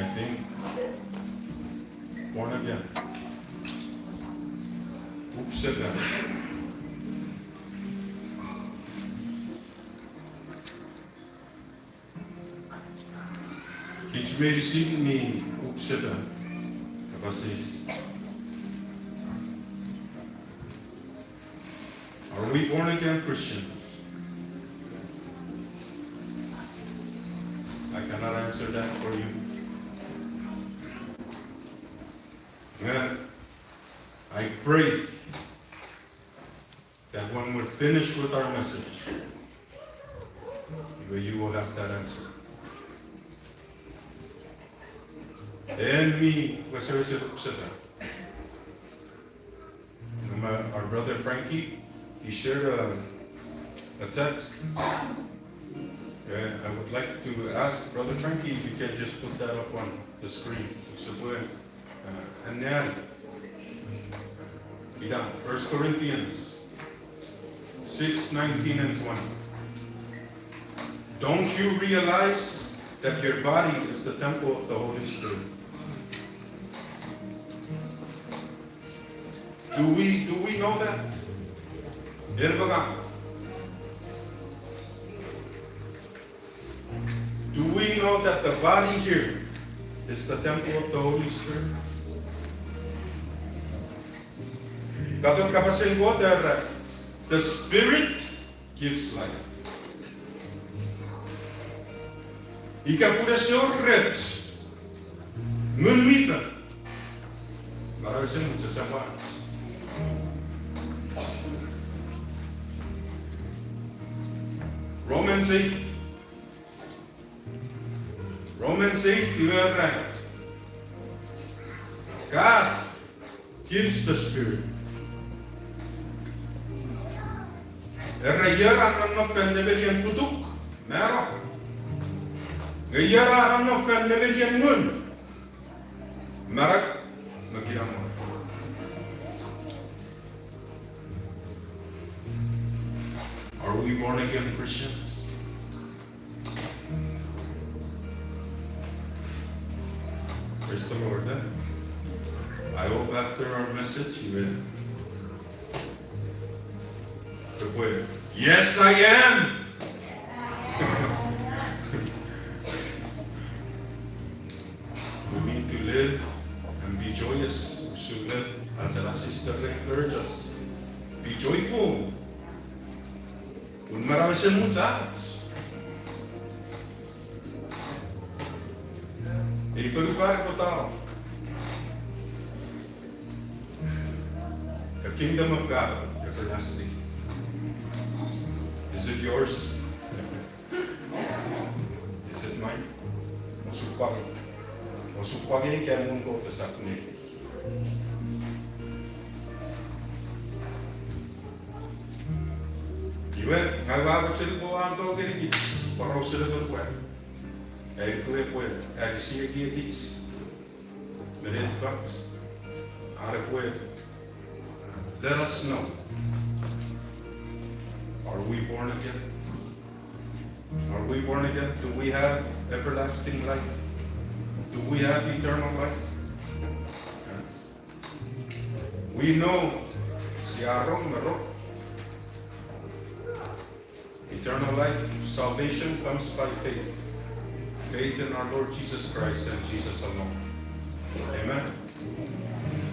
I think, born again. Upseten. Iets meer zien me upseten. Dat was iets. Are we born again Christians? I cannot answer that for you. Man, I pray that when we're finished with our message, you will have that answer. And me, our brother Frankie, he shared a text. I would like to ask Brother Frankie if you can just put that up on the screen. And then, 1 Corinthians 6, 19 and 20. Don't you realize that your body is the temple of the Holy Spirit? Do we know that? Do we know that the body here is the temple of the Holy Spirit? Katong kapasin ko that the Spirit gives life. Ika pura syorret ngunmita. Marasin mo sa sapat. Romans 8. Romans 8, you are right. God gives the Spirit. Erayara ng fennevelien futuk, meron. Gayara ng fennevelien ngun, merak, magkirang mo. Are we born again Christians? Praise the Lord. I hope after our message you will. Yes, I am. We need to live and be joyous. Sugat as our sister encourages us. Be joyful. Kung marami siyang mutas. Ipagpapari ko tao. The kingdom of God, everlasting. Is it yours? Is it mine? Masupagin kaya mong ko sa akin. Iwan, ngawag sila po ang to ganit. Paraw sila doon po. Ay kuya po. Ay siya gigits. Minute bucks. Are po. Let us know. Are we born again? Are we born again? Do we have everlasting life? Do we have eternal life? We know si Aaron Marok. Eternal life, salvation comes by faith. Faith in our Lord Jesus Christ and Jesus alone. Amen.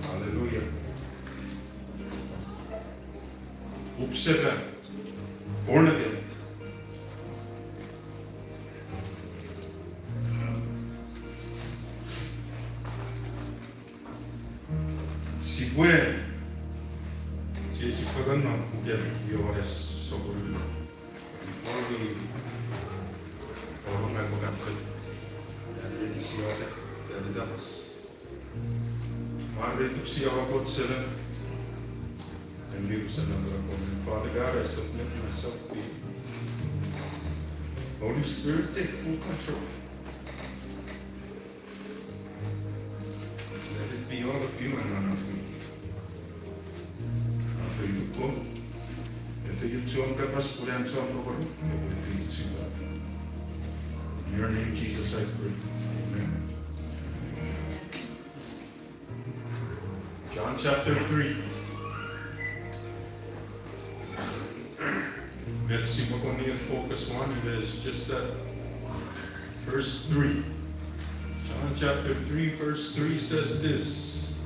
Hallelujah. Upseten. Born again. Si puede, si puede no, yo ahora sobre before we follow my book and say, and you see all that, that's. Margaret took see our God selling. And we was another one. Father God, I submit myself to you. Holy Spirit, take full control. Let it be all of you and none of me. After you come, if you turn capas put and turn over, I will feed you. In your name, Jesus, I pray. Amen. John chapter 3. Let's see what we're going to focus on. It is just that verse 3. John chapter 3, verse 3 says this.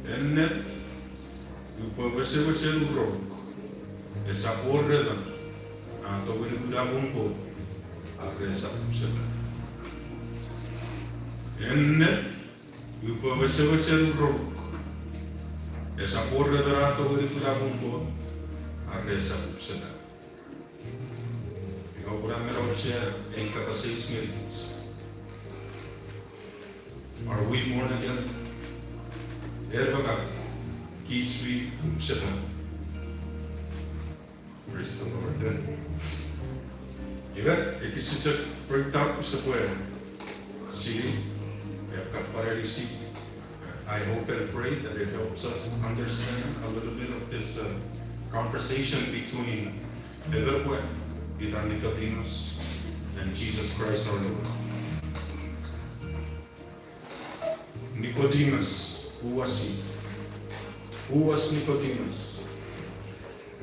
Ennet upawasewasel rok. Esa orredan. Ato winudabong ko. Esa puseta. Ennet upawasewasel rok. Esa orredan ato winudabong ko. Esa puseta. Ikaw kurang meron siya ay kapasay minutes. Are we born again? Erbaga, kids we upsetan. Praise the Lord. Iba, ikisitsak breakdown sa puwer. See, kaparelisi. I hope and pray that it helps us understand a little bit of this conversation between the Lord and Nicodemus and Jesus Christ our Lord. Nicodemus, who was he? Who was Nicodemus?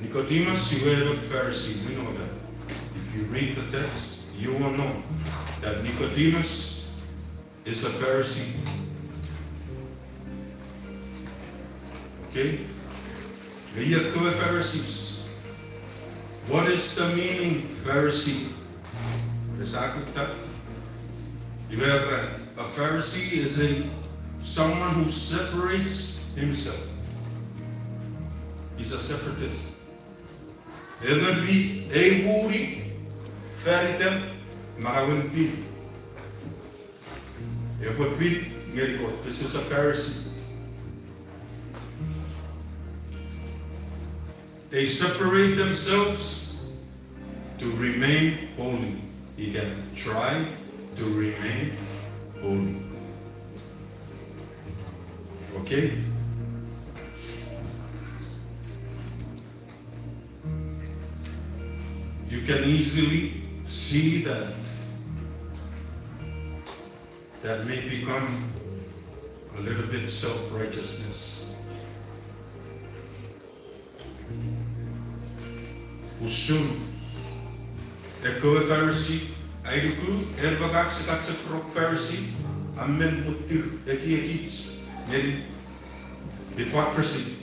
Nicodemus, he was a Pharisee, we know that. If you read the text, you will know that Nicodemus is a Pharisee. Okay? They are two Pharisees. What is the meaning, Pharisee? You have a Pharisee is someone who separates himself. He's a separatist. It will be a wuri, feritem, marawin bil. It would be mirikot. This is a Pharisee. They separate themselves to remain holy. You can try to remain holy. Okay? You can easily see that may become a little bit self-righteousness. Usun, eko Pharisee, aiduku, erbagak sekatse krok Pharisee, amen putir ekits, jadi hypocrisy,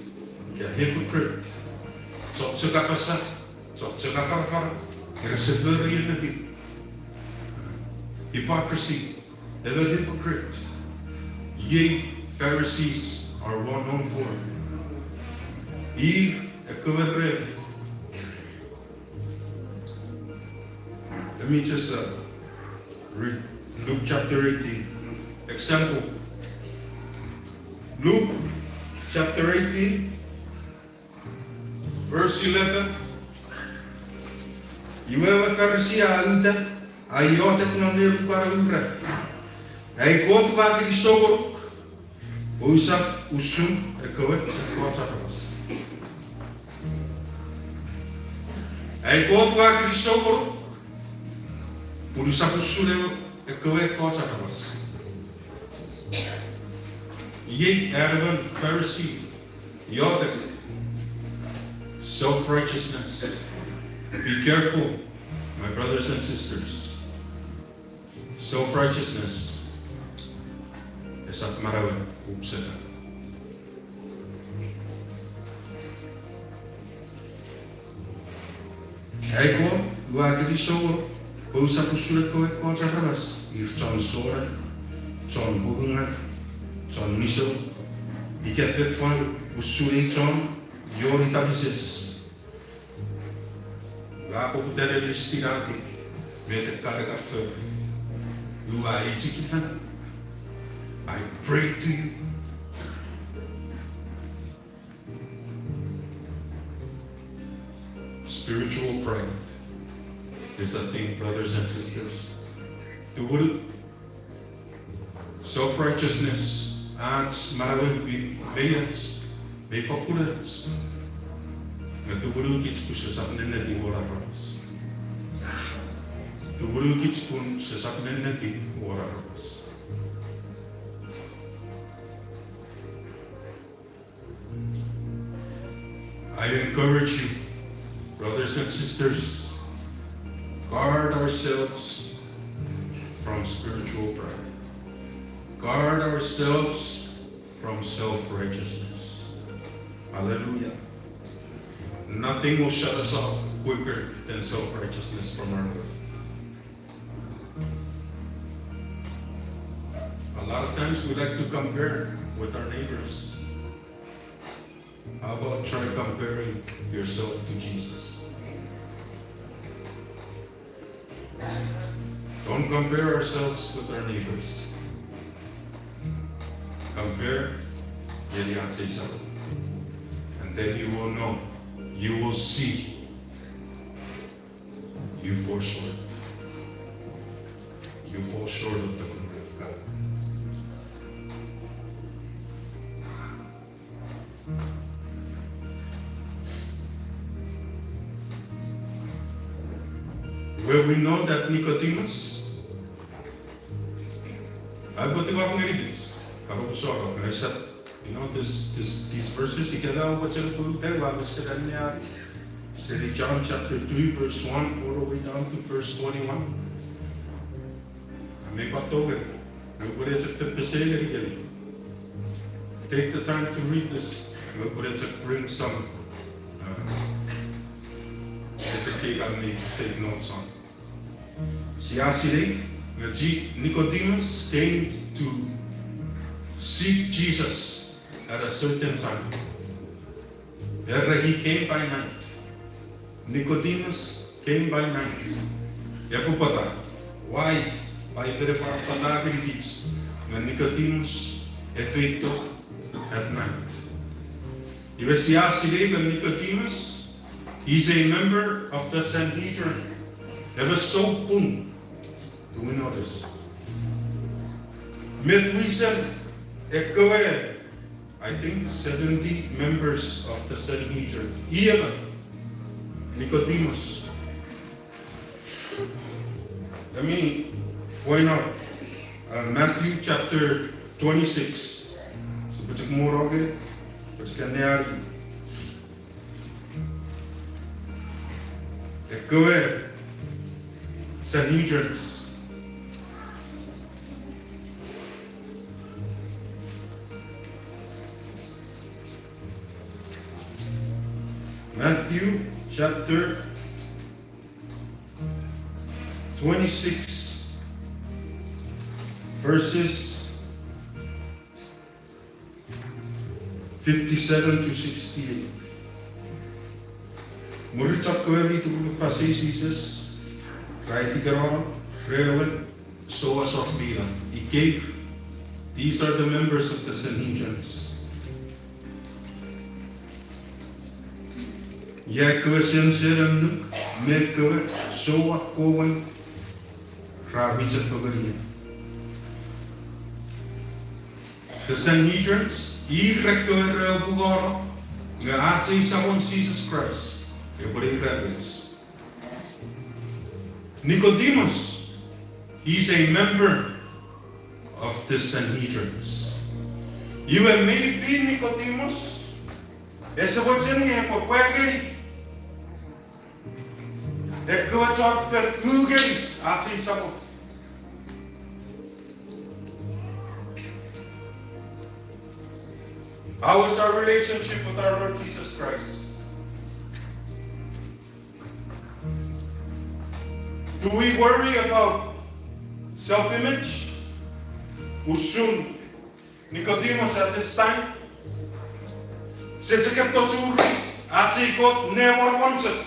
hypocrite, sok sekapasa, sok sekafarfar, reseveri nanti, hypocrisy, ever hypocrite. Ye Pharisees are well known for. Hier eko verre. Let me just read Luke chapter 18. Example. Luke chapter 18, verse 11. You have a Pharisee anda, ayotet na nirukara ubra. Ay go to wag di sogorok. Usap usum ekowet kota kabas. Ay go to wag di sogorok. Urusak usule ekowe kota kabas. Ye arrogant Pharisee, you're self-righteousness. Be careful, my brothers and sisters. Self-righteousness is at marawe upseta. Eko, wagdi so. Usap usulit ko ko sa rabas, John Sora, John Bugungan, John Miso, ikafet pon usulit John, yori tabises. Lapo putere listirati, mete karga fe. You are ichikitan. I pray to you. Spiritual pride is a thing, brothers and sisters. Tubul, self-righteousness, acts, marawin, bayats, may fakulats. Natubulu kits po sa sapnen na di wala rapas. Tubulu kits po sa sapnen na di wala rapas. encourage you, brothers and sisters, guard ourselves from spiritual pride. Guard ourselves from self-righteousness. Hallelujah. Nothing will shut us off quicker than self-righteousness from our life. A lot of times we like to compare with our neighbors. How about try comparing yourself to Jesus? Don't compare ourselves with our neighbors. Compare yourself. And then you will know, you will see, you fall short. You fall short of the glory of God. Well, we know that Nicodemus, I put the walking edits. I said, you know, these verses, you can know what's in the book. Then I said, in John chapter 3, verse 1, all the way down to verse 21. I make what over. Take the time to read this. We'll put it to bring some I may take notes on. See, Nicodemus came to seek Jesus at a certain time. He came by night. Nicodemus came by night. Why? Why vandaag iets? When Nicodemus feito at night. You will see Nicodemus. He's a member of the Sanhedrin. That was so boom. Do we know this? Met reason, I think 70 members of the Sanhedrin. Here, Nicodemus. Let me point out Matthew chapter 26. So, but you more again, but you can go ahead. Sanhedrins. Matthew chapter 26, verses 57 to 68. Murichak kweri tu Jesus, right ikaron, relevant, so as of Bila. These are the members of the Sanhedrins. Yakwe senseran nuk, mekwe, so at kowen, rabicha fagariya. The Sanhedrins, irekwe bugaro, nga atse someone Jesus Christ. Nicodemus, he's a member of the Sanhedrins. You and me be Nicodemus. Essa what's in here for Quaggy. That goes off for Mugen. I'll see some. How is our relationship with our Lord Jesus Christ? Do we worry about self-image? Soon, Nicodemus at this time, since I kept to God never wanted.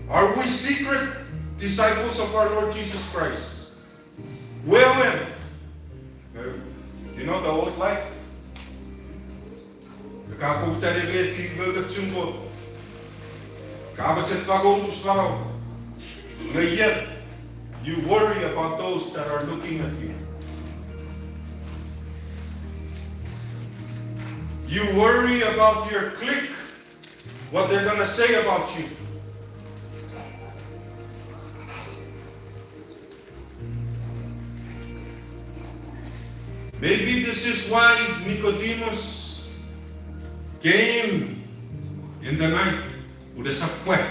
Are we secret disciples of our Lord Jesus Christ? Well, you know the old life. Yet, you worry about those that are looking at you. You worry about your clique, what they're going to say about you. Maybe this is why Nicodemus came in the night. Udah sapwe.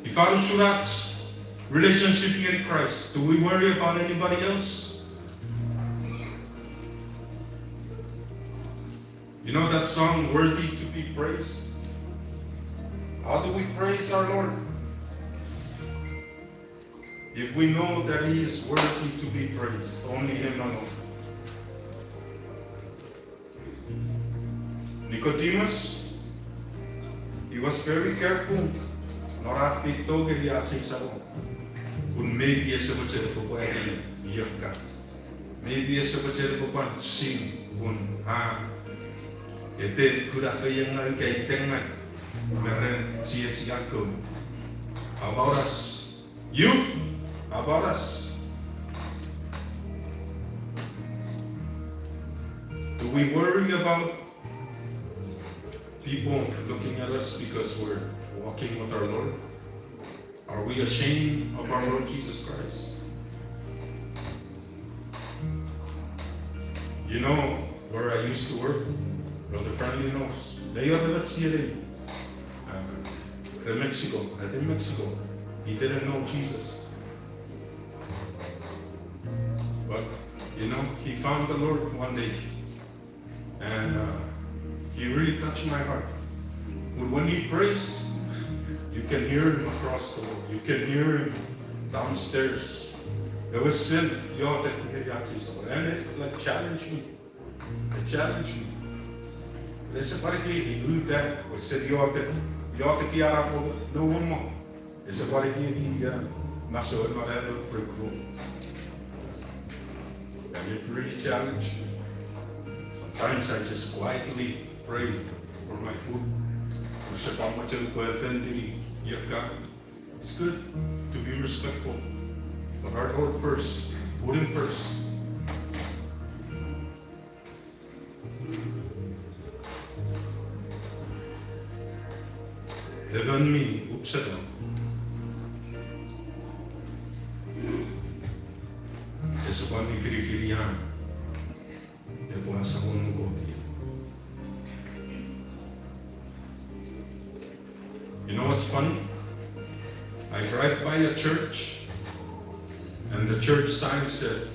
If our surats relationship in Christ, do we worry about anybody else? You know that song, Worthy to be Praised? How do we praise our Lord? If we know that He is worthy to be praised, only Him alone. Nicodemus, he was very careful. Not to to get the outside. Maybe as a bachelor for Yaka. Maybe as a bachelor for sing. It could have been a gay thing. About us, youth, about us. Do we worry about people looking at us because we're walking with our Lord? Are we ashamed of our Lord Jesus Christ? You know where I used to work? Brother Friendly knows. They are the Chile. In Mexico. I think Mexico. He didn't know Jesus. But, you know, he found the Lord one day. And he really touched my heart. But when he prays, you can hear him across the world. You can hear him downstairs. There was sin. And it like challenged me. It challenged me. They said, "What he knew that?" We said, "You ought to get out of no one more." They said, "What he must have not had a breakthrough." And it really challenged me. Sometimes I just quietly pray for my food. It's good to be respectful, but our Lord first, put Him first. Heaven me, upsala. Esa pani firi-firian. Ya puasa kong mugoti. You know what's funny? I drive by a church, and the church sign said,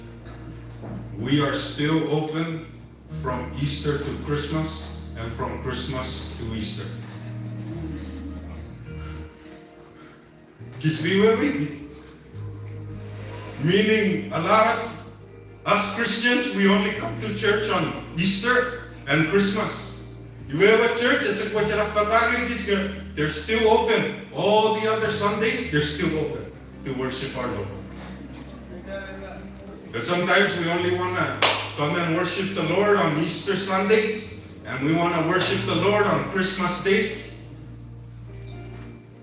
"We are still open from Easter to Christmas, and from Christmas to Easter." Meaning, a lot of us Christians, we only come to church on Easter and Christmas. You have a church, they're still open. All the other Sundays, they're still open to worship our Lord. But sometimes we only want to come and worship the Lord on Easter Sunday, and we want to worship the Lord on Christmas Day.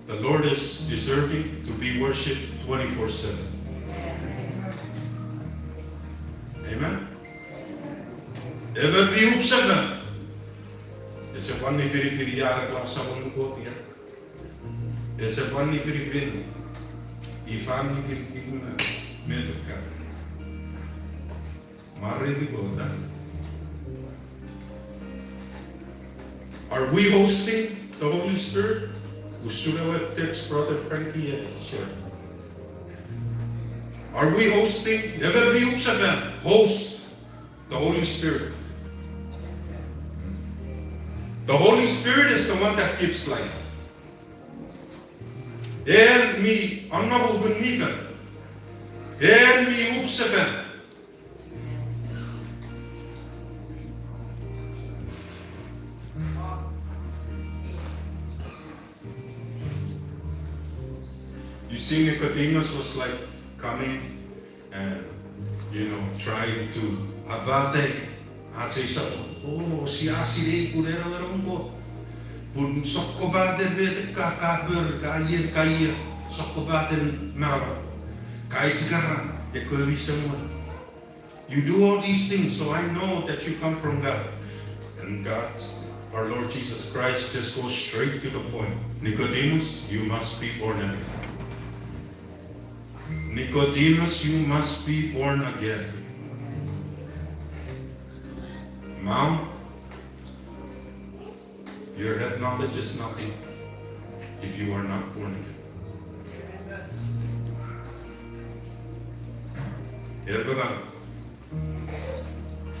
The Lord is deserving to be worshipped 24/7. Amen. Ever be upset? Ese one ni firi yara klasa mo ko tiya. Ese one ni firi ifan ni kilkina metka. Mari di boda. Are we hosting the Holy Spirit? Usually text Brother Frankie and share. Are we hosting? Ever be upset? Host the Holy Spirit. The Holy Spirit is the one that gives life. And me, I'm not going to and me upset. You see, Nicodemus was like coming and, trying to abate. I'd say something. Oh, siya kurera merongko. Pun sokko baden bete kafir kair sokko baden merah. Kai cikaran ekowi semua. You do all these things, so I know that you come from God. And God, our Lord Jesus Christ, just goes straight to the point. Nicodemus, you must be born again. Nicodemus, you must be born again. Mom, Your head knowledge is nothing if you are not born again. Yarbala,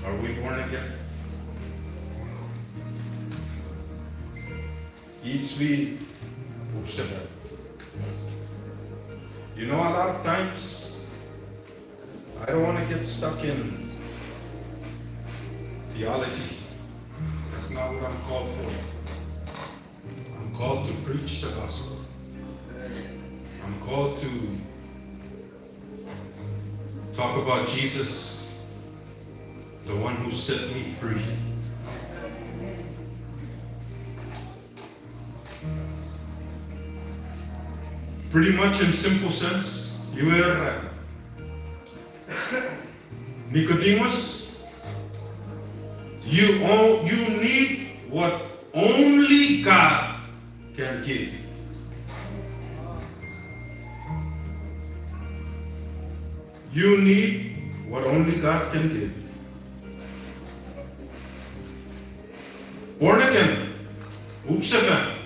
are we born again? Each we observe. You know, a lot of times, I don't want to get stuck in theology. That's not what I'm called for. I'm called to preach the gospel. I'm called to talk about Jesus, the one who set me free. Pretty much in simple sense, you were Nicodemus. You need what only God can give. You need what only God can give. Born again, upseven.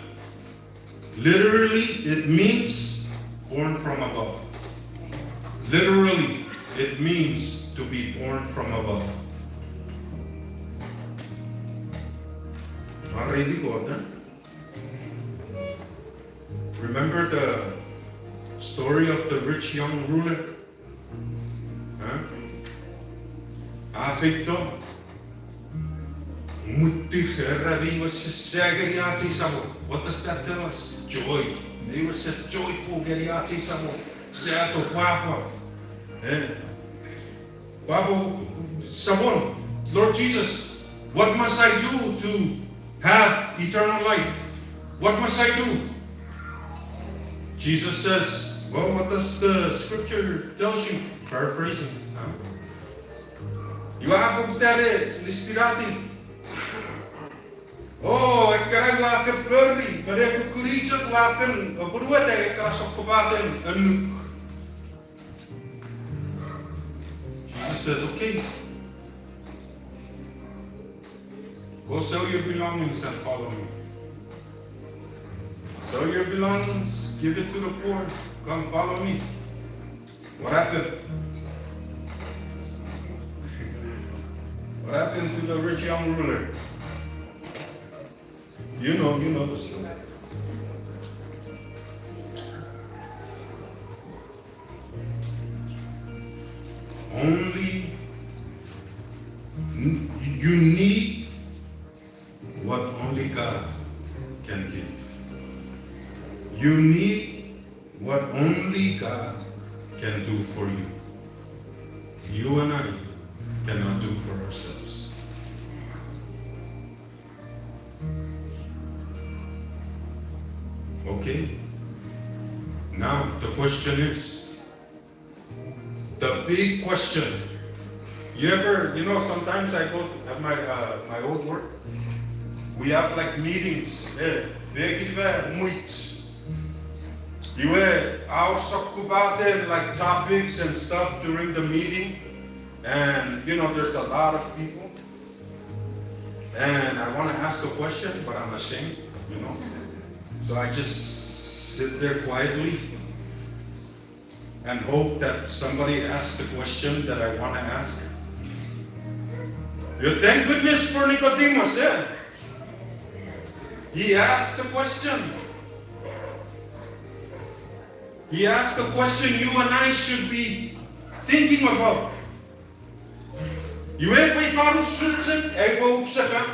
Literally, it means born from above. Literally, it means to be born from above. Already got that? Remember the story of the rich young ruler? Afekto. What does that tell us? Joy. They were said joyful geriati sabo. Seato papa. Papa Sabon, Lord Jesus, what must I do to have eternal life? What must I do? Jesus says, well, what does the scripture tell you? Paraphrasing. You have that listirati. Oh, ik krijg wel een furry, maar ik heb een kurietje wafen, een broer ik kan zo gebaten, een noek. Jesus says, okay, go sell your belongings and follow me. Sell your belongings, give it to the poor, come follow me. What happened? What happened to the rich young ruler? You know the story. Only you need what only God can give. You need what only God can do for you. You and I cannot do for ourselves. Okay? Now the question is, the big question. Sometimes I go at my old work. We have like meetings. You were out like topics and stuff during the meeting. And there's a lot of people. And I want to ask a question, but I'm ashamed, So I just sit there quietly and hope that somebody asks the question that I want to ask. Thank goodness for Nicodemus, yeah. He asked the question. He asked a question you and I should be thinking about. You weet wat je vader zult ik wil opzeggen.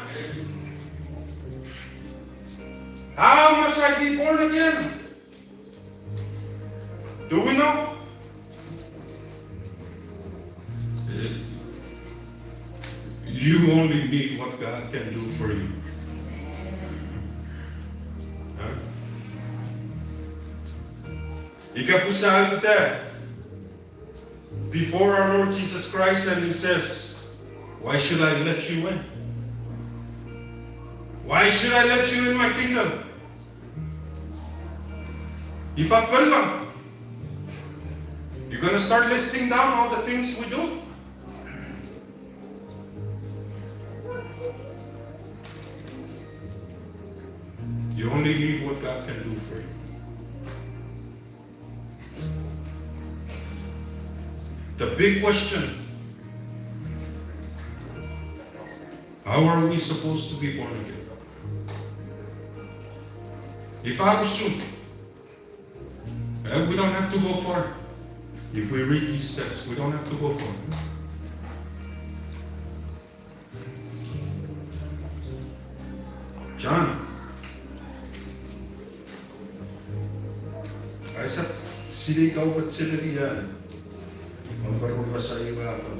How must I be born again? Do we know? You only need what God can do for you. Ik heb gezegd that before our Lord Jesus Christ, and he says, why should I let you in? Why should I let you in my kingdom? If I put you're going to start listing down all the things we do. You only need what God can do for you. The big question, how are we supposed to be born again? If I was soon, we don't have to go far. If we read these steps, we don't have to go far. John, I said, sili ikaw ba't sila riyan? Magbarong ba sa iba ako?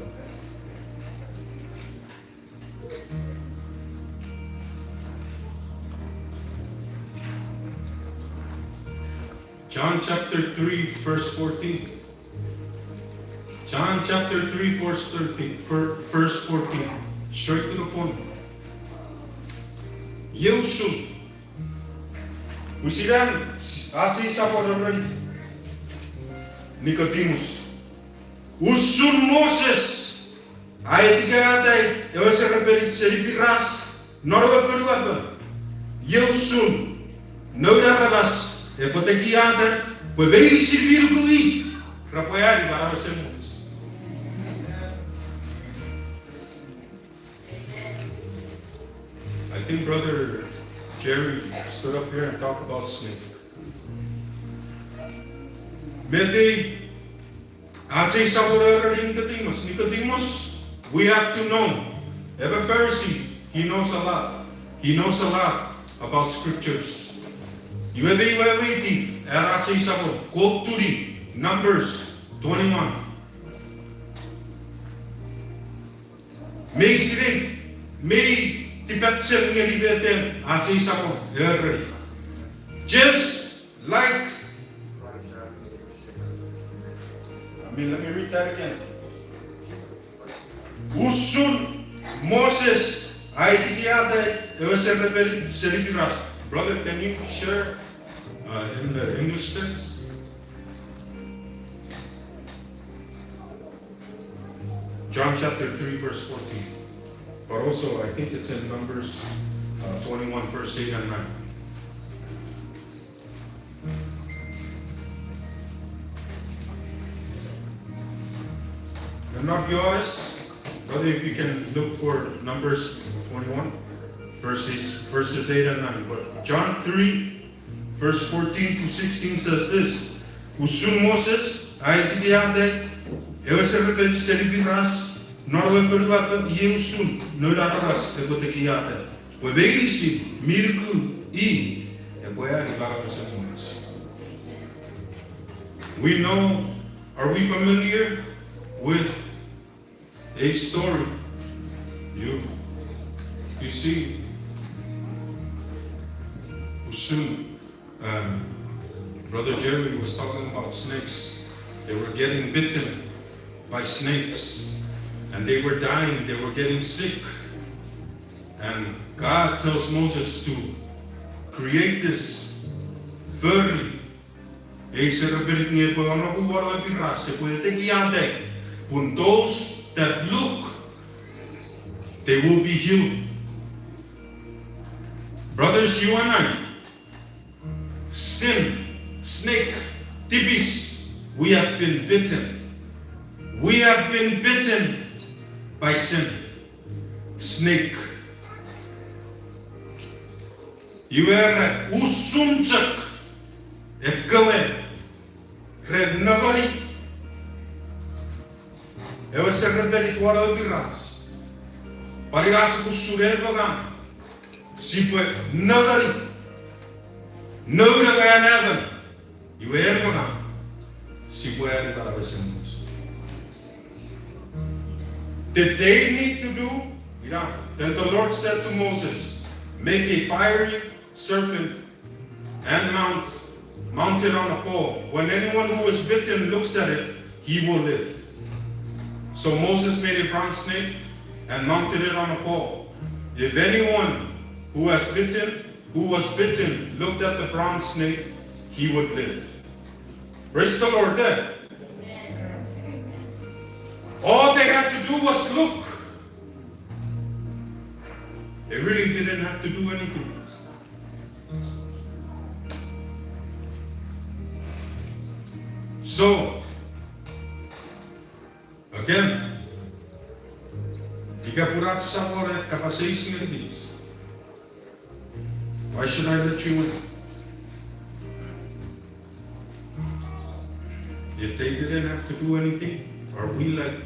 John chapter 3, verse 14. John chapter 3, verse 14. Straight to the point. Yeusun. We see that? Ati sa already. Nicodemus. Usun Moses. Ay tigatay. Ewa sa repelit sa lipiras. Norwa feruaba. Yeusun. No darabas. E poteki anda, poi vedi servire qui, rapoiare para você muitos. I think Brother Jerry stood up here and talked about snake. Mete, ace sabor Nicodemus. Nicodemus, we have to know. Every Pharisee, he knows a lot. He knows a lot about scriptures. You have a quote to Numbers 21. May sila, may tipat siyang ngalibetin at sa isa ko, just like, let me read that again. Usun Moses ay tiyatay, Brother, can you share in the English text? John chapter 3, verse 14. But also, I think it's in Numbers 21, verse 8 and 9. And not be honest, brother, if you can look for Numbers 21. Verses 8 and 9. But John 3, verse 14 to 16 says this. Usun Moses, ay tiyate, ewa seribiras, norwe ferwapa yeusun, no lataras, egotekiyate. Webelisi, mirku, eboya ibarabasemunas. We know, are we familiar with a story? You see, soon, Brother Jerry was talking about snakes. They were getting bitten by snakes and they were dying, they were getting sick. And God tells Moses to create this furry. Those that look, they will be healed. Brothers, you and I, sin, snake, tibis, we have been bitten. We have been bitten by sin. Snake. You are usumchak, ekkawe, red nagari. Ewa secretary kwara biras. Parigas kusure bagan. Sipwe nagari. No kaya natin. Iwer mo na. Sipwe para besemus. Did they need to do? Yeah. Then the Lord said to Moses, make a fiery serpent and mount it on a pole. When anyone who is bitten looks at it, he will live. So Moses made a bronze snake and mounted it on a pole. If anyone who was bitten looked at the bronze snake, he would live. Praise the Lord there. All they had to do was look. They really didn't have to do anything. So, again, jika berat sabore kapasitas ini, why should I let you in? If they didn't have to do anything, are we like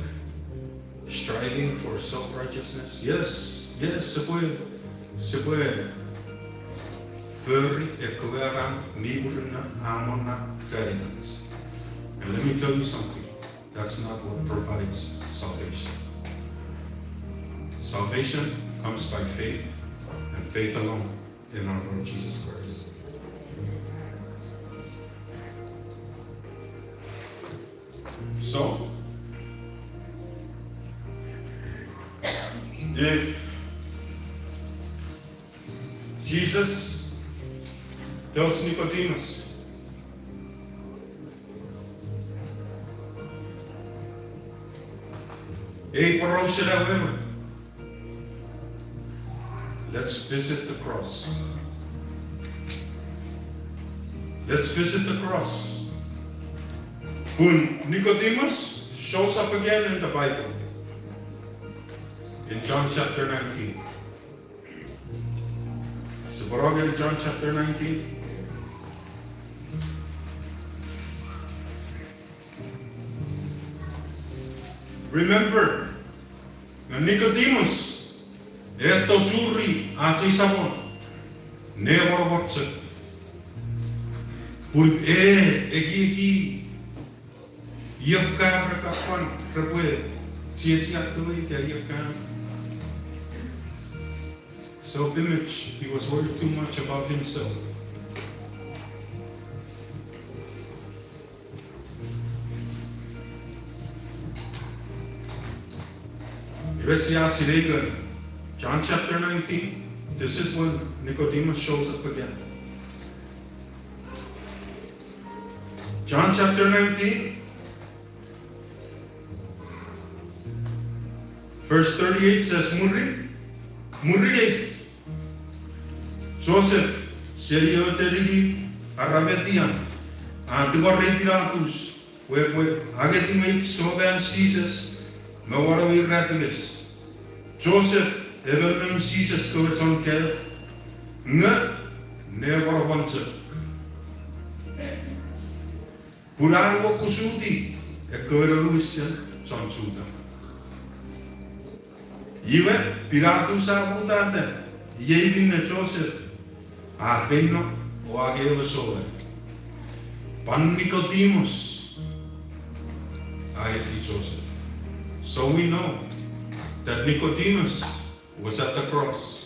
striving for self-righteousness? Yes, se puede. Förri kueran miurna amona feridas. And let me tell you something. That's not what provides salvation. Salvation comes by faith, and faith alone in our Lord Jesus Christ. So, if Jesus tells Nicodemus, "Hey, let's visit the cross. Let's visit the cross." When Nicodemus shows up again in the Bible, in John chapter 19. So, in John chapter 19. Remember, Nicodemus, eto juri aci sabon, never watch it. Pun egi yaka rakapan repue cia tu ya yaka. Self-image. He was worried too much about himself. John chapter 19. This is when Nicodemus shows up again. John chapter 19. Verse 38 says, Murid. Joseph, Serio Terili, Arabetian, and the Piratus, where Agatimate, Soban Jesus, Mawarawi Rapidus. Joseph, ever known Jesus, goes on care, never wanted. Puraro Kusuti, a Korean John Suda. Iwe, Piratus Abundante, Yevin Joseph. Aveno o ageo sole. Pan Nicodemus. Aeti Joseph. So we know that Nicodemus was at the cross.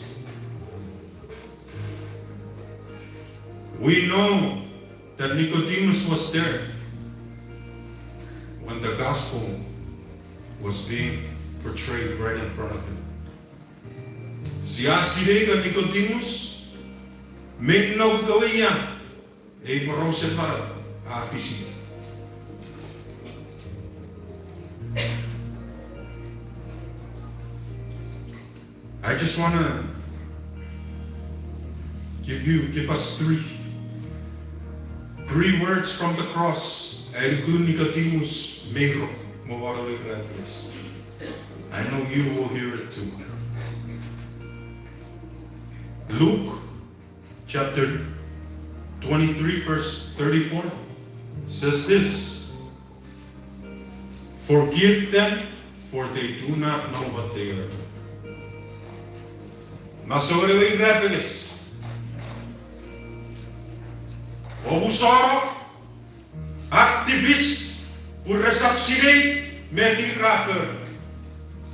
We know that Nicodemus was there when the gospel was being portrayed right in front of him. Si asirega Nicodemus, make no goya, a morose para afisi. I just want to give us three words from the cross. Nicodemus mero mawarawi gratis. I know you will hear it too. Luke chapter 23 verse 34 says this: "Forgive them, for they do not know what they are doing." Masorewi gratis. Obusoro aktivis purresapsire medi rafer.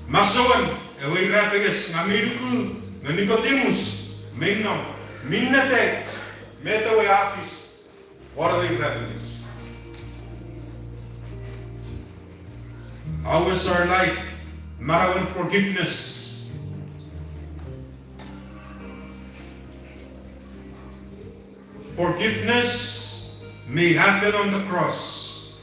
Masoan ewi gratis ngamiruku Nicodemus menno minnete metawe afis. What are they gratis? How is our life? Matter of forgiveness. Forgiveness may happen on the cross.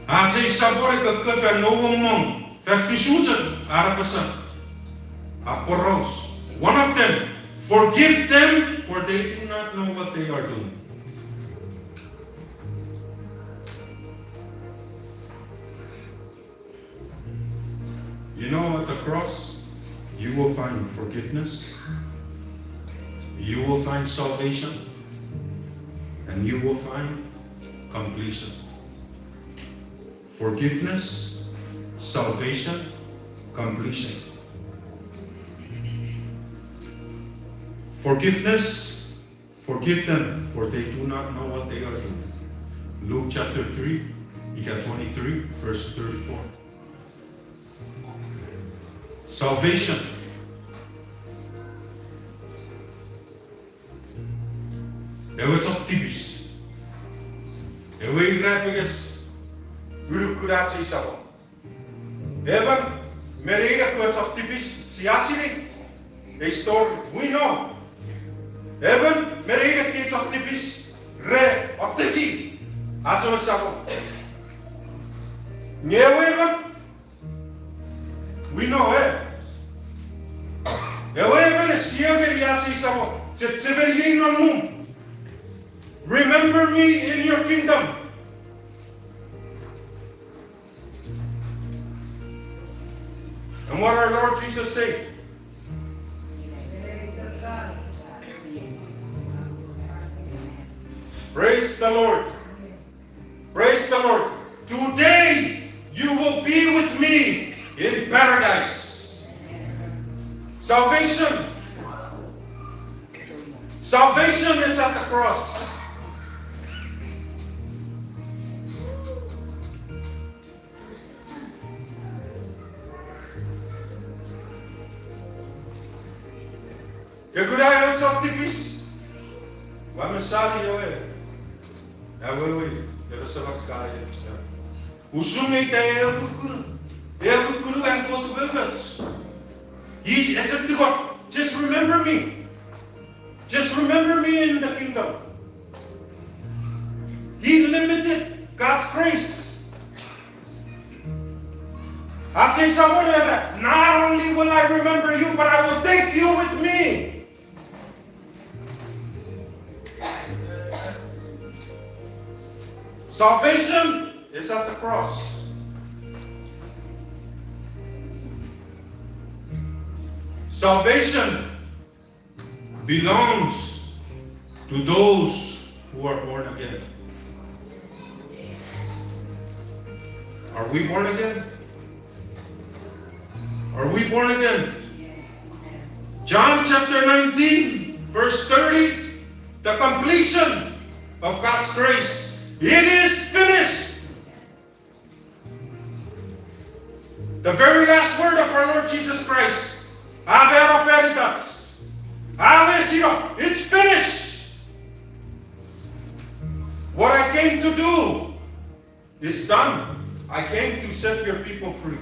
Ate sabore ka ka no mong fa fisutan arapasan. Aporos. One of them, forgive them, for they do not know what they are doing. cross, you will find forgiveness, you will find salvation, and you will find completion. Forgiveness, salvation, completion. Forgiveness, forgive them, for they do not know what they are doing. Luke chapter 3, you got 23, verse 34. Salvation. Ewe tipis. Ewe grafikas. Guru kudachi sabo. Evan, merega kuat tipis. Siasini. A story we know. Evan, merega kuat tipis. Re optiki. Ato sabo. Nyewe we know it. Remember me in your kingdom. And what our Lord Jesus said. Praise the Lord. Praise the Lord. Today you will be with me in paradise. Salvation. Salvation is at the cross. Kekudaya ucap tipis. Wamisali yawe. Yawe, yawe sebab sekali. Usungay tayo kukuru. Kukuru and go to movements. Just remember me. Just remember me in the kingdom. He limited God's grace. Not only will I remember you, but I will take you with me. Salvation is at the cross. Salvation belongs to those who are born again. Are we born again? Are we born again? John chapter 19, verse 30, the completion of God's grace. It is finished. The very last word of our Lord Jesus Christ. Habeas veritas. It's finished. What I came to do is done. I came to set your people free.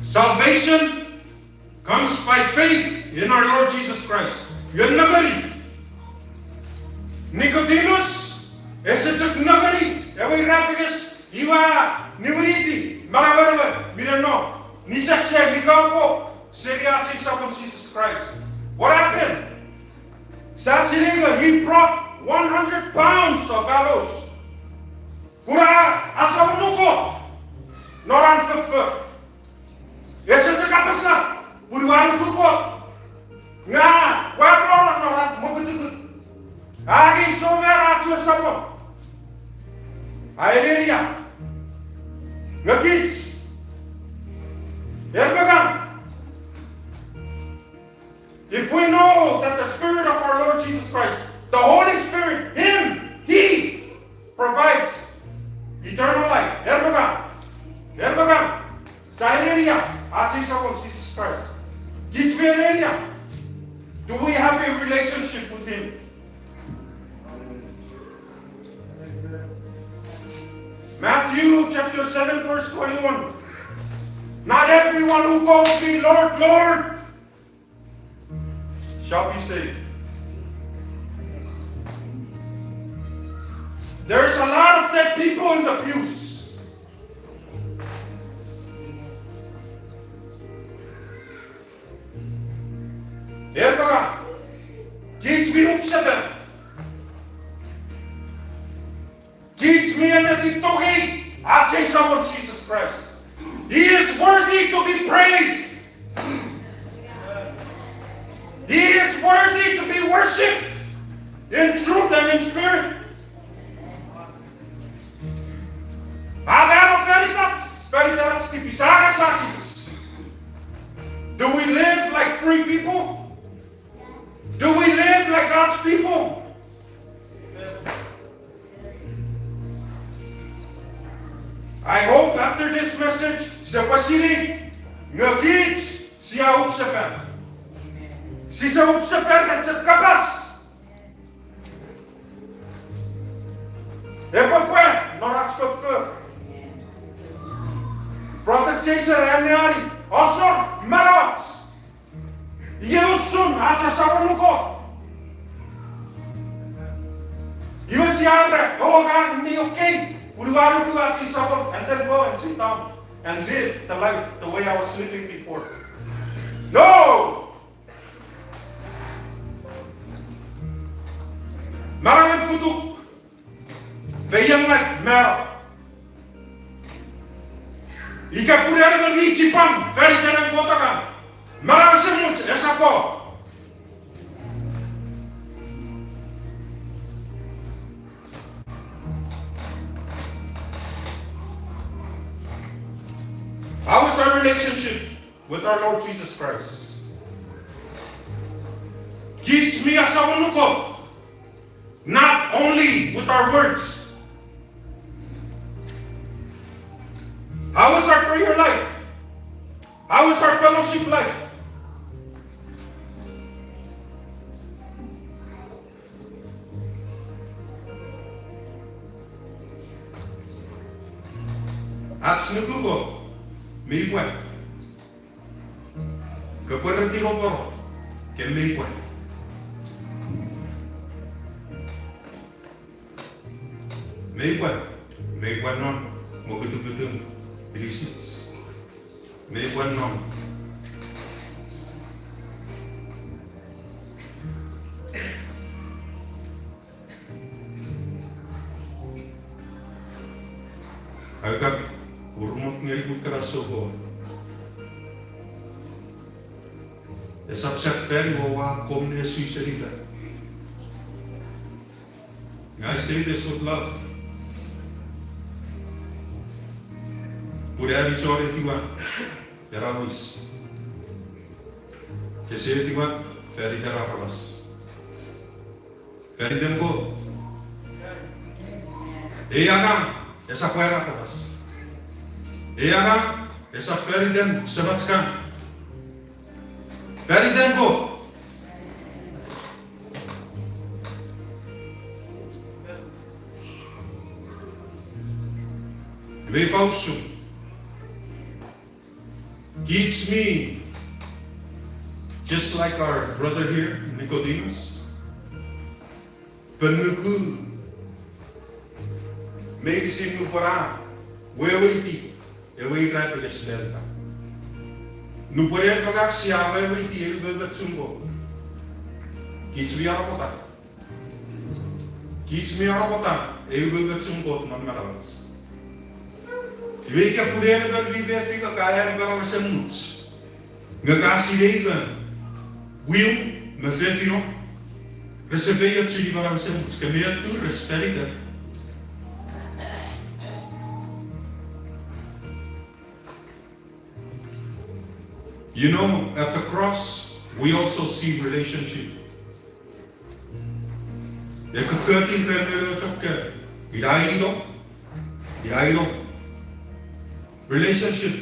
Salvation comes by faith in our Lord Jesus Christ. Yun nagari. Nicodemus, esetuk nagari. Ewe rapigas, iwa, niwiti, marabarabar, mirano, nisasya, nikampo, seriati sabon Jesus Christ. What happened? Sasiriga, he brought 100 pounds of aloes. Pura asamunuko, noran fefe. Esetuk apasa? Buruan kuko. Nga, wadron norat mogutukut. Agi somera acu sabon. Hallelujah. Ngakits. Erbagan. If we know that the Spirit of our Lord Jesus Christ, the Holy Spirit, He provides eternal life. Erbagan. Hallelujah. Aci sabon Jesus Christ. Give me an area. Do we have a relationship with Him? Matthew chapter 7 verse 21. Not everyone who calls me Lord, Lord shall be saved. There's a lot of dead people in the pews. Teach me up seven. He is worthy to be praised. He is worthy to be worshipped in truth and in spirit. Agano veritas tipisaga sakis. Do we live like free people? Do we live like God's people? I hope after this message, sa pasiling, ngakits siya upsafer. Si sa upsafer at sa kabas. Epagwe, noraks pafer. Brother Jason Raniari, also Marawats. Yusun at sa sawanuko. Yus yandre, God, ni okay. And then go and sit down and live the life the way I was living before. No! Maraming kutuk. Veyang like mero. Ika purihan ng ichipan. Very janang kotakan. Maraming semut. Esa po. How is our relationship with our Lord Jesus Christ? Teach me as a not only with our words. How is our prayer life? How is our fellowship life? At sinutuko. May buwan. Kapag tirong poro, kaya may buwan. May buwan. May buwan nun, magkutugutong bilisis. May buwan nun. Agak urmot nga ikut karaso ko. Esap sa feri wa kom ne suicidida. I say this with love. Pura bicara tiwa, terawis. Kese tiwa, feri terawis. Feri demko. Eyakan, esa puera terawis. Eyakan, esa feri dem sebatkan. Feri demko. Ve falso. Teach me, just like our brother here, Nicodemus. Penuku. Maybe si Nupara. Wewiti. Ewe try to get delta. Nupare pagak siya wewiti. Ewe bebat sumbo. Teach me arapota. Teach me arapota. Ewe bebat sumbo. Mamarawas. Weet je, poeder dat wie weer fica kaya para você muitos. Ngakasi leiga. Will me vefiro. Você veio te para você muitos. Que meia tu respeita. You know, at the cross, we also see relationship. Je kunt in krengen op ke. Irairo. Relationship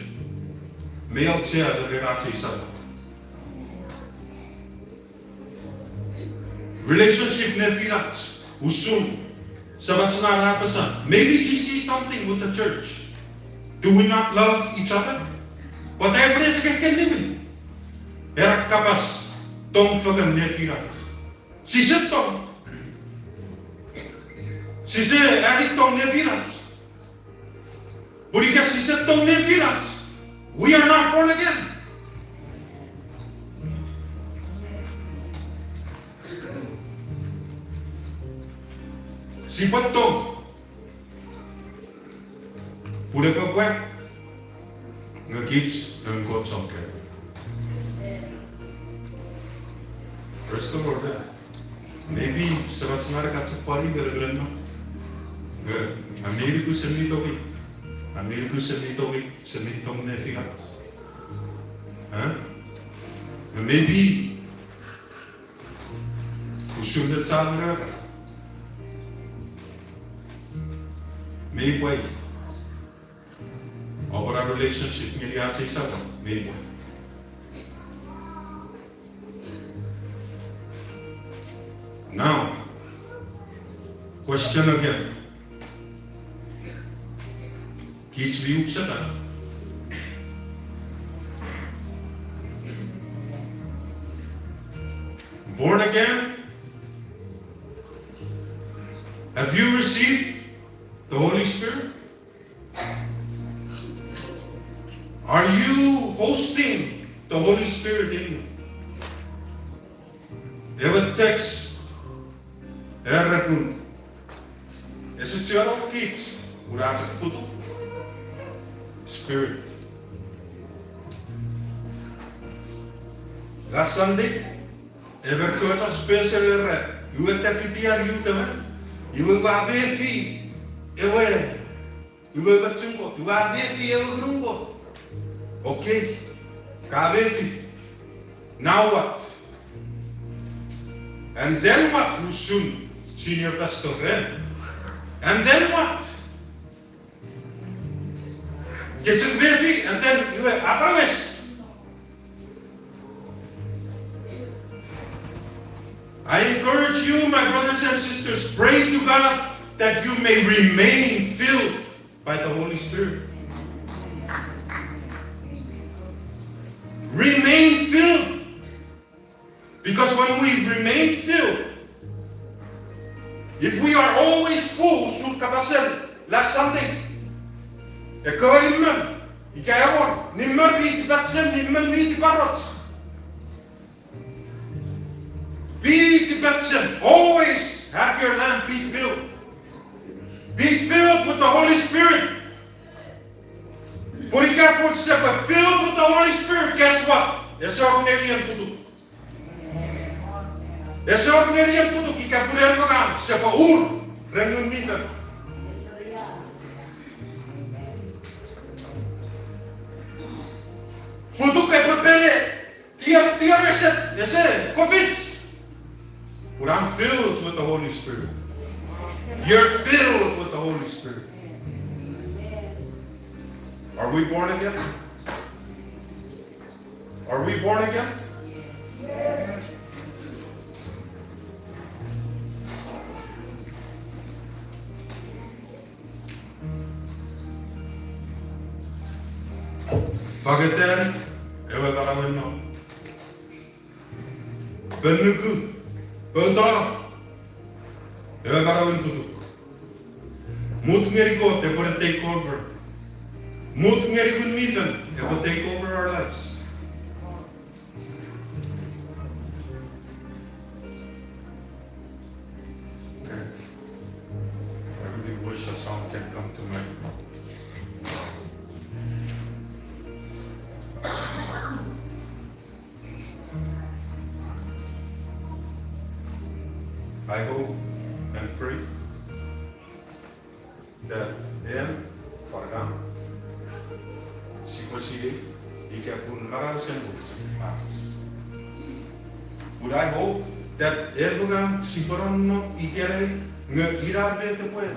may ook zeggen dat relatie is. Relationship ne firat usum sabat na napasan. Maybe he sees something with the church. Do we not love each other? Whatever it's kennen. Era kapas tom fagan ne firat. Si zit tom. Si ze erik tom ne firat. Because he said, don't live in us. We are not born again. Si patong. Pura pa kwek. Ngekits ng God som kaya. Praise the Lord. Maybe sabat semara kacuk pari gara-gara no. Ameriku seni toki seni tong nefigat. Maybe kusundet samra. Maybe why? Our relationship niya sa isa ba? Maybe. Now, question again. Kids view sa ta. Born again? Have you received the Holy Spirit? Are you hosting the Holy Spirit in you? They have a text. Errekun. Is it your own kids? Uraat het voet op. Spirit. Last Sunday, ever coach a special error. You were tefitiar you come. You were babefi. Ewe. You were batchungo. You were babefi. Ewe grungo. Okay. Kabefi. Now what? And then what? Who soon? Senior pastor, and then what? Get some baby, and then you have otherwise. I encourage you, my brothers and sisters, pray to God that you may remain filled by the Holy Spirit. Remain filled. Because when we remain filled, if we are always full, sul kapasel, last Sunday, nimmer, nimmer vi batsem, nimmer vi parots. Be batsem, always have your lamp be filled. Be filled with the Holy Spirit. Purika put sepa, filled with the Holy Spirit, guess what? Yes, ordinary and fudu. Esse ordinary futu ika purer pagan sepa ur renun mita. Futu ke propele tiap reset ese COVID. But I'm filled with the Holy Spirit. You're filled with the Holy Spirit. Are we born again? Are we born again? Yes. Pagatan, ewa karawin no. Benuku, bentar, ewa karawin futuk. Moet ngeri God, they will take over. Moet ngeri gun mitan, they will take over our lives. Okay. I really wish a song can come to mind. I hope and pray that then, Fargan, si possible, ik heb een marathon gemaakt. Would I hope that Erdogan, si Baron, ikere, nge irar bete puede.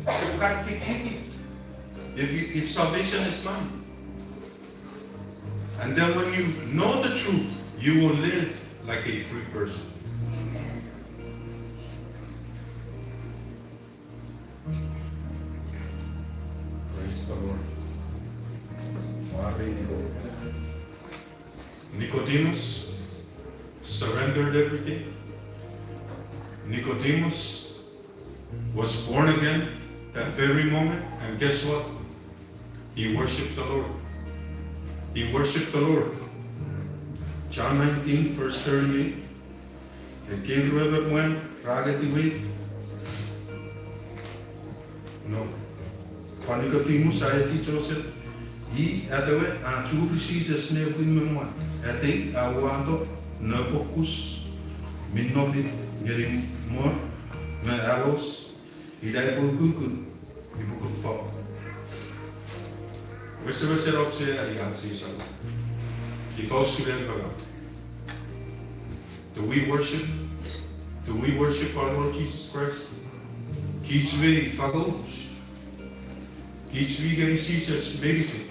Se bukan kiki. If salvation is mine. And then when you know the truth, you will live like a free person. Praise the Lord. Nicodemus surrendered everything. Nicodemus was born again that very moment, and guess what? He worshipped the Lord. He worshipped the Lord. John 19, verse 38. And King River went, Ragati way. No. Nicodemus, I teach Joseph, I atawe a tu precies ne win mo. Ate a wando no focus min no bit ngeri mo me alos I dai po kuku I buku fa. Wese opse I atsi sa. Ki fausu den baga. Do we worship? Do we worship our Lord Jesus Christ? Kichwe fagos. Kichwe gani Jesus medicine.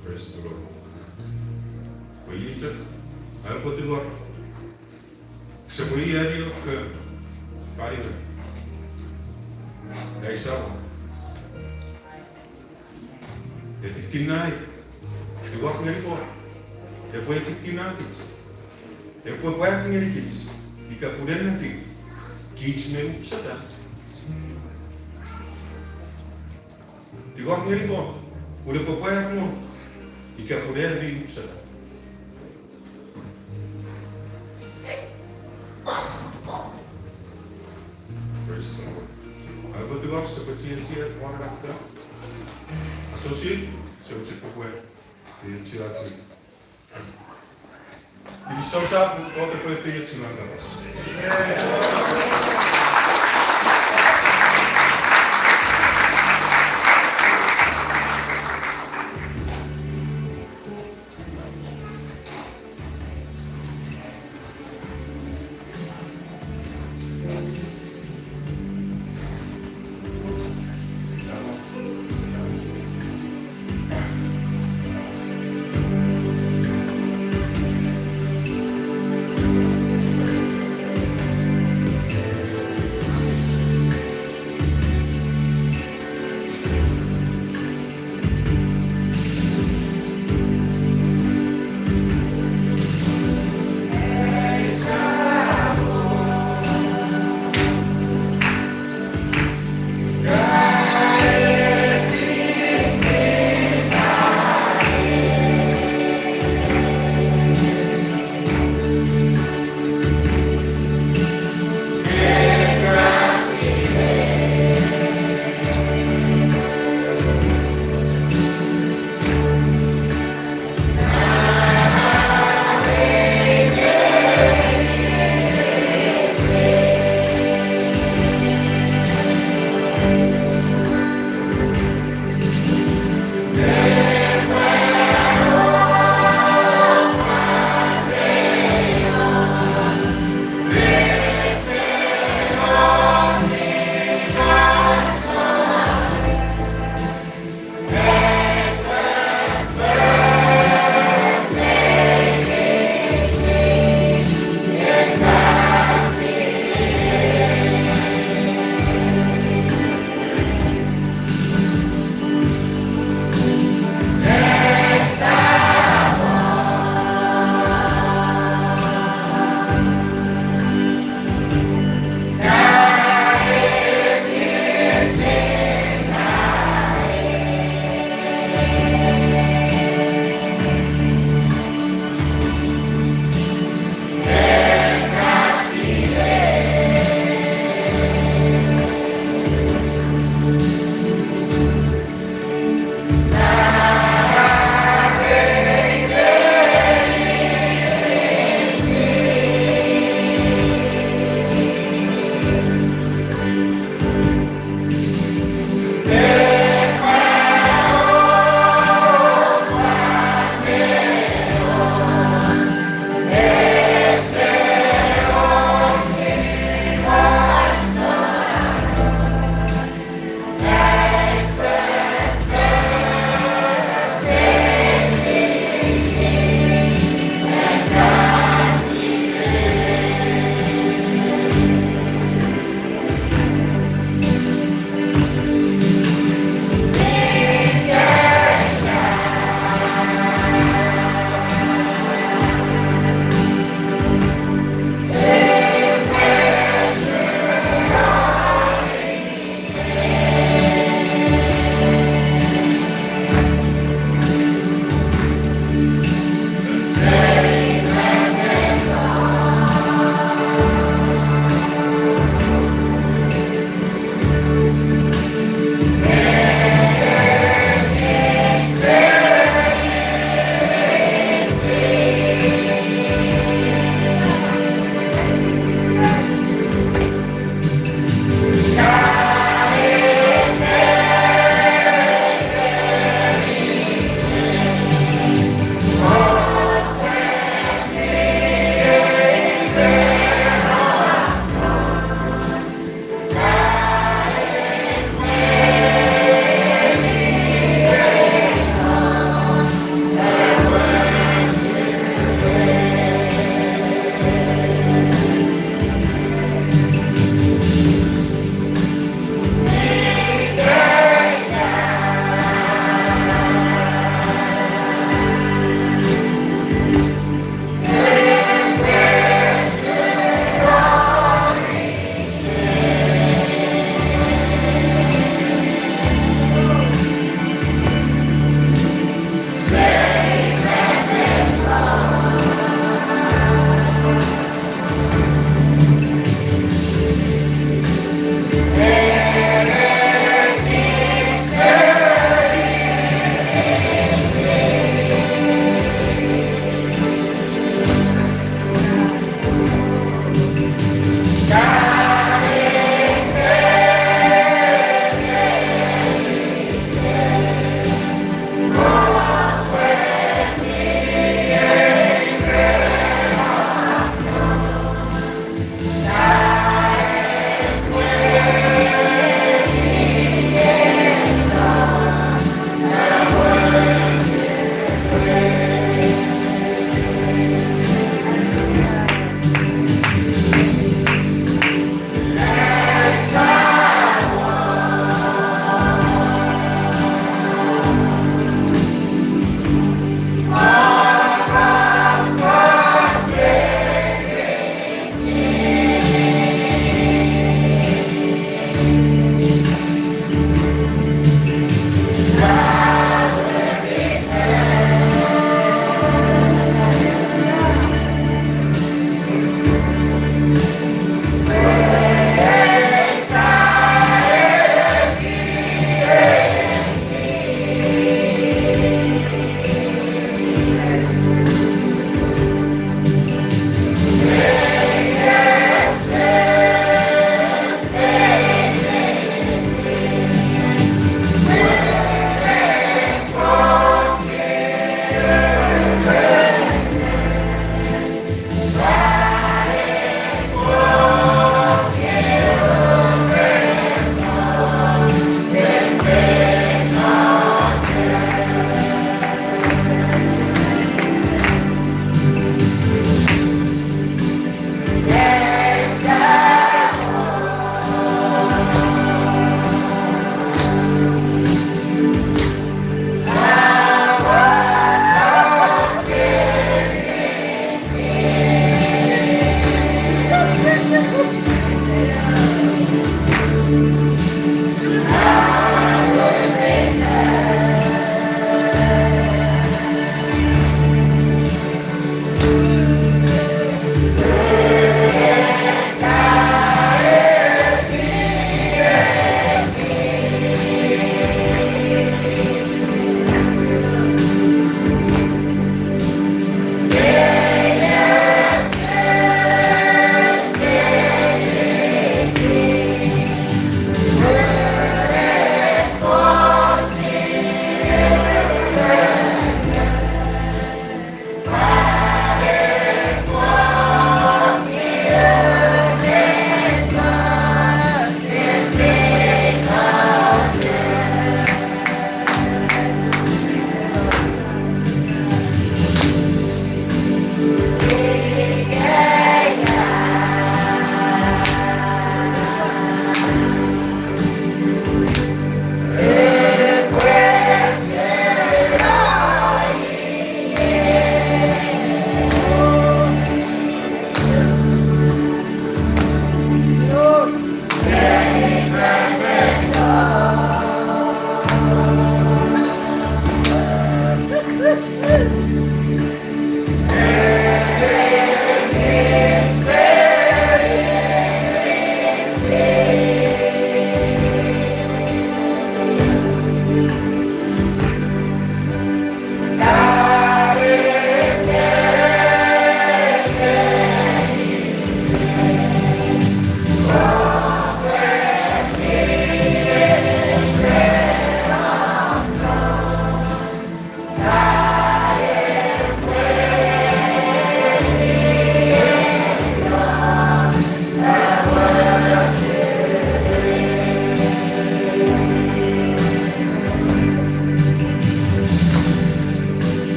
Praise the Lord. Koyisa, ay po tiwa. Sa kuya niyo ka pariwa. Ay sawa. Eti kinay. Iwak nga ko. E po eti kinakit. E po bayak nga likit. Ika punen natin. Kichme upsata. Iwak nga ko. Udah papayak mo. Ika punen natin upsata. Praise the Lord. Apa tu bos seperti yang saya orang kata. Associate seperti apa yang saya cakap. Jadi sometimes kita boleh fikir tentang das.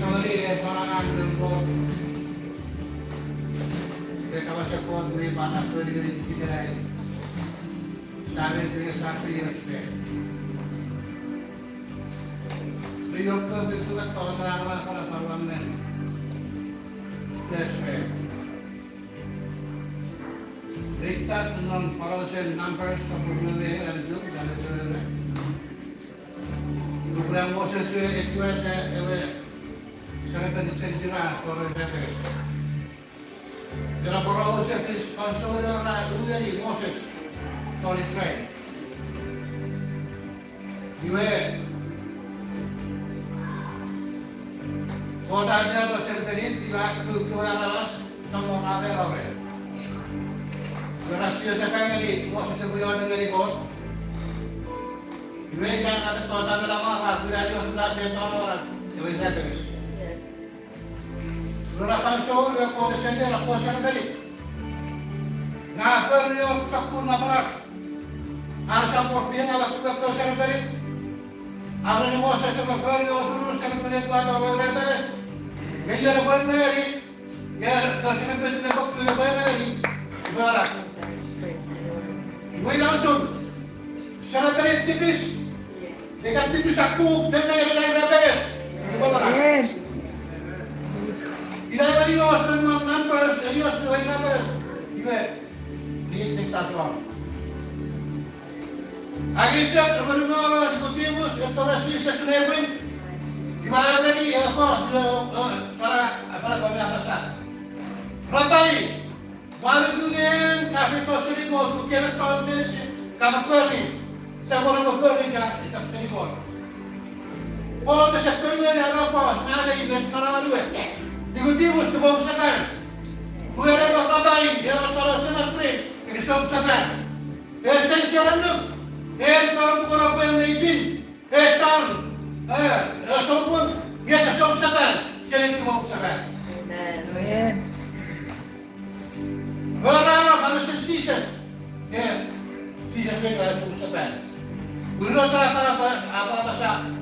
Sorry, sorangan lembut. Mereka masih kuat di mana berdiri kita lain. Kami punya satu respect. Beliau itu kan tahun lama pada parlemen. Respect. Diktat non policy numbers sebelumnya ada juga ada juga. Program proses itu ada sangat disenjara oleh BPS. Kalau proses konsolidasi ada di proses sorry train. Juga kota ada berserteri tidak keluar semua ada orang. Rahasia saya ni, proses sebelum dari kot. Juga yang ada kota berapa sudah sudah tahun orang. Jadi saya Rulakan show dia kau sendiri aku sana balik. Ngapa dia sakun nabarak? Asa por dia ngala kau sana balik. Ada ni mau saya sebab dia turun sana balik kau ada orang lain. Dia ada orang lain. Ya, sana balik dia kau ada orang lain. Barak. Gue langsung sana balik tipis. Dekat tipis aku dan lain lain. Barak. Tidak ada di luar dengan numbers, serius dengan numbers. Juga ni diktator. Akhirnya sebelumnya dikutimus restorasi sesuai di mana lagi para pemerintah. Rapai, baru dengan kafe kosong itu kita tahu kafe kosong, sebelum kosong kita sektor. Oh, sektornya ada apa? Ada di negara luar. Discutimos que vamos sacar. Fuera Rapai, era para os demás tres, que estamos sacar. Esencia random, para o Europeu Meitin, estão, são bons, e até estamos sacar, que eles que vamos sacar. Agora, vamos ser cisas. Cisas que nós vamos sacar. Os outros para passar.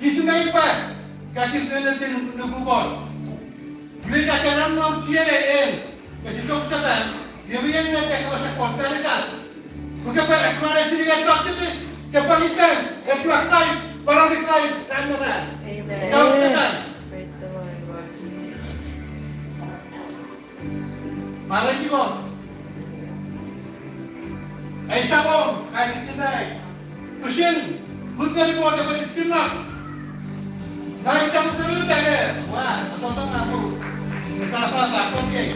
Isso nem pai, que aquilo que tem no Google. Mereka jangan membiarkan kecuali setan. Dia biarkan mereka kalau sekolah kan. Bukan kemarin sini yang praktis kebalikan, itu aktif, para aktif dan benar. Kau setan. Malah juga. Sabon, kain kedai. Mesin, bukan dibuat dengan timah. Naik jam terlalu dah. Wah, tonton aku. Kalau tak okey.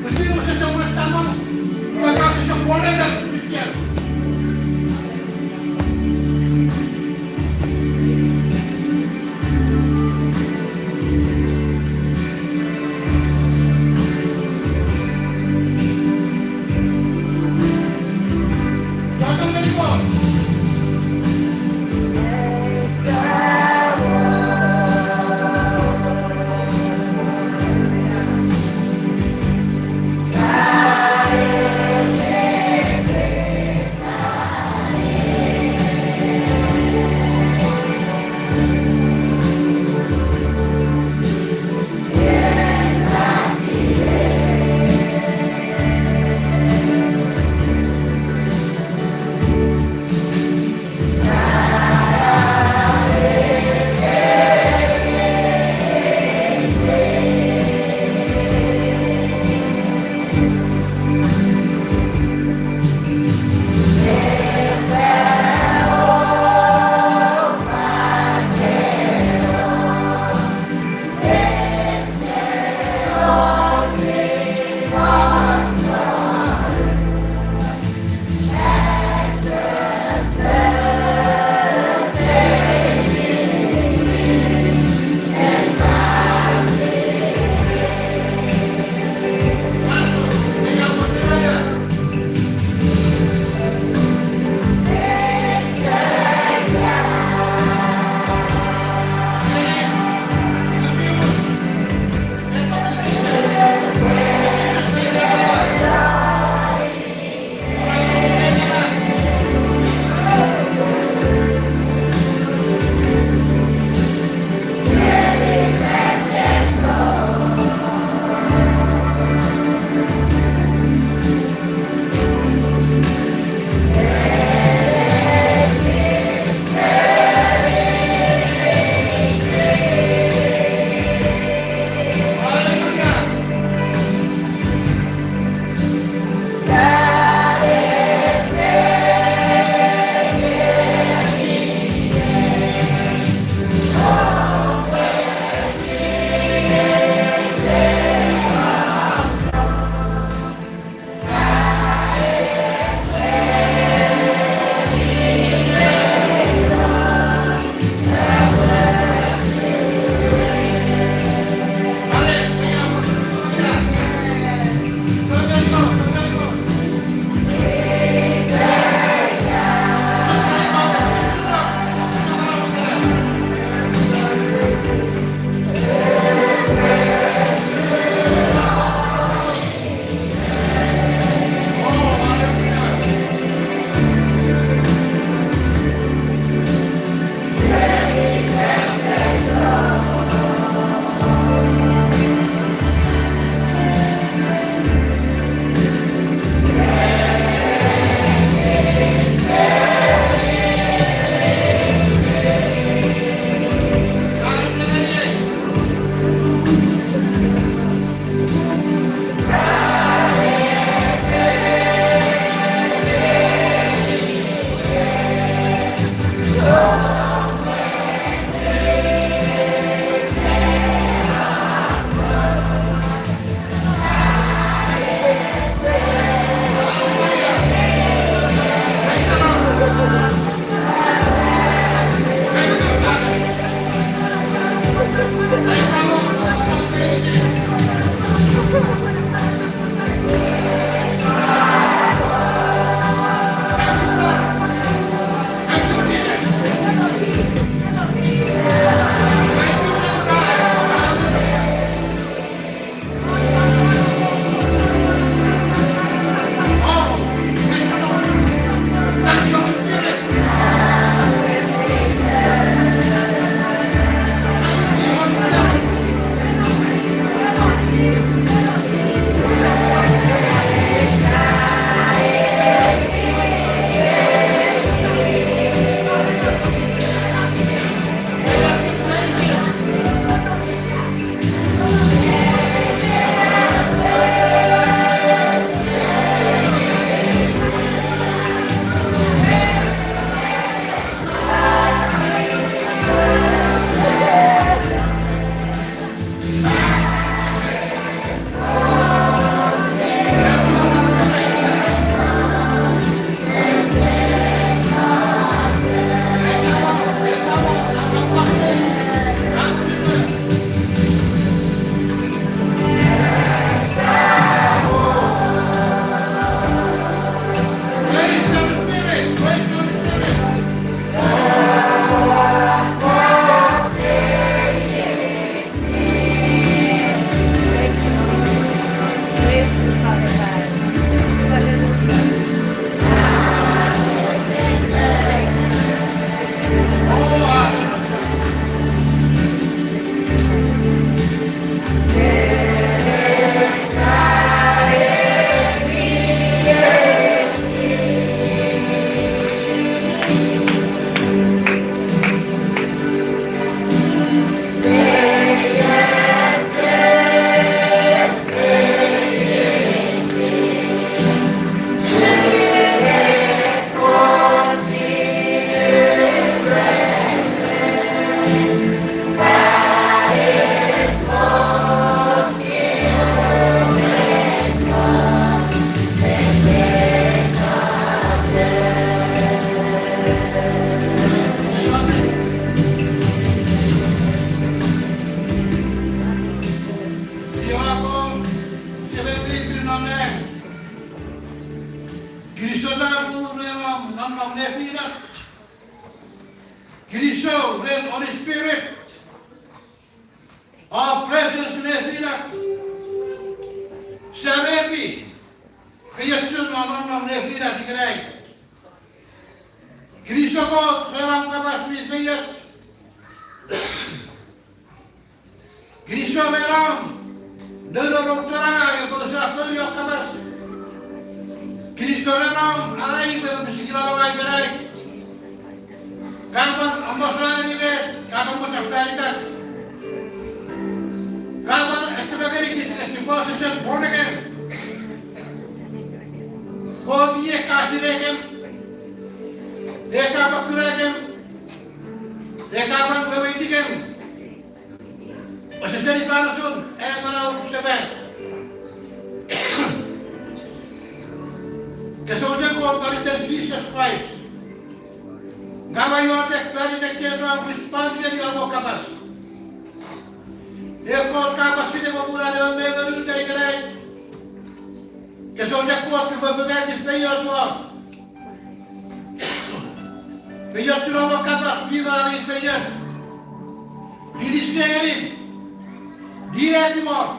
Mesti mesti semua tamu. Kalau kita boleh dah fikir. Cristo, the Holy Spirit, our presence in Nevira, Sarebi, Kayatsun, Mamma Nevira, the Greg. Cristo, Ram Kabas, Mizayat, Cristo, Ram, Dolo Doctora, Bosatorio Kabas, Cristo, Ram, Alay, Sigilo, Iberai. Kapan amasal ini be, kapan mutafaritas, kapan ekstrakari kita simposisi born again, kau dia kasih lagi, dia kapan kurangin, dia kapan berwetikan, masih jadi parasun, mana urus sebab, kesulitan kau karitan Jesus Christ. Gawai otak dari dekat orang respon dari orang kapas. Dia kau kapas ini memulai dengan memenuhi dari gerai. Kesodak kuat kebebasan di bayar tuan. Bayar tuan orang kapas biar ini bayar. Diri sendiri, dia di mana?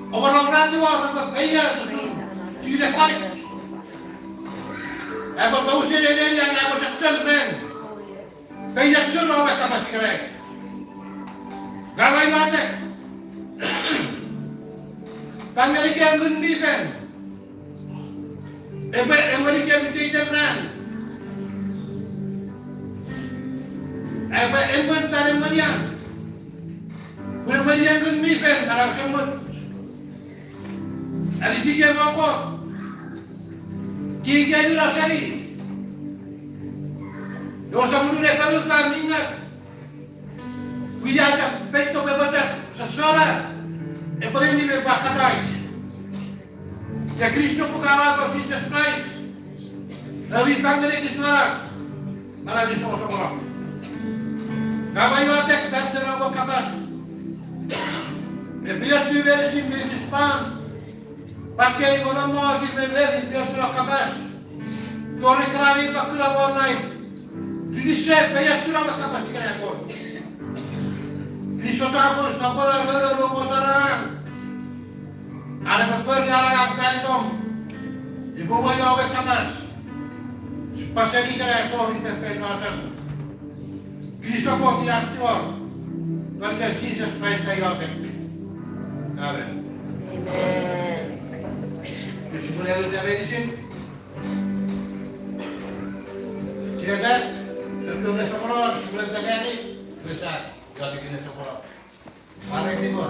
Orang-orang di mana bayar tu tidak baik. Apa tahu sih dia yang apa cakap kan? Kayak cakap orang kapas kerek. Gawai mata. Amerika yang gundi kan? Amerika yang tidak kan? Apa inventar Amerika? Amerika yang gundi kan? Arab semut. Ada tiga apa? Tiga itu rasanya. Dosa mulut baru kami ingat. Biar betul betul sesuatu. Yang ini berbakat. Ya Kristus pegawai Kristus Christ. Lebih bangga di semua. Mana di semua. Kawai watak dan terawak kapas. Biar juga di sini respon. Pakai orang mau di beli biar sudah kapas. Korek kerani pakai orang lain. Jadi saya bayar sudah kapas kira aku. Jadi sotakur sotakur baru motoran. Ada beberapa orang dong. Ibu mau awak kapas. Pasal ini kira aku di tempat macam. Jadi sokong di aktor. Kerja Jesus Christ saya awak. Amen. Mulai dari di sini. Siapa? Kemudian sekolah, kemudian terjadi besar. Jadi kini sekolah. Mari kita.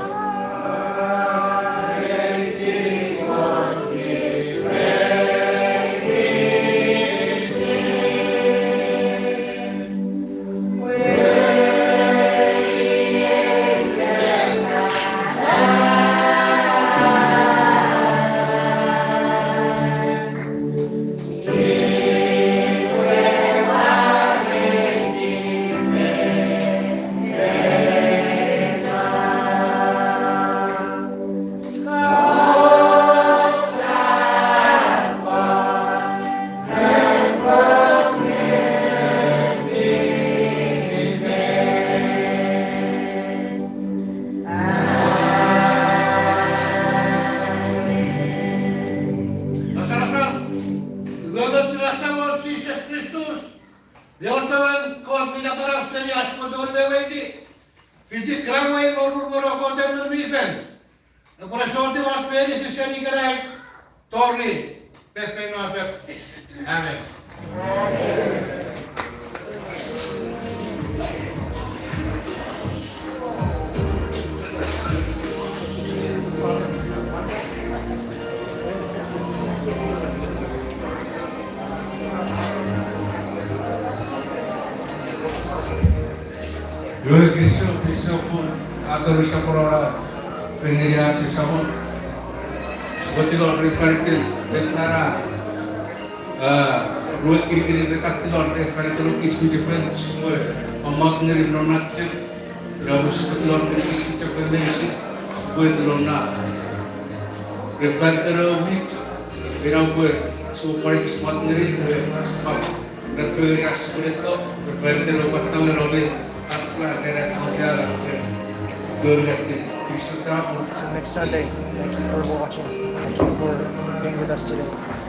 Amen. Luego Cristo pun agar bisa peroleh pendirian sesama. Seperti kalau referensi deklara, dua kiri dekat kalau referensi lukis ucapan semua amat ngeri nona cek, lalu seperti kalau kiri ucapan nasi, semua itu nona. Referensi lukis, berapa semua paling semat ngeri, sebab per assicurato per prendere lo portone robe a terra cambiare Cristo capo. Until next Sunday, thank you for watching. Thank you for being with us today.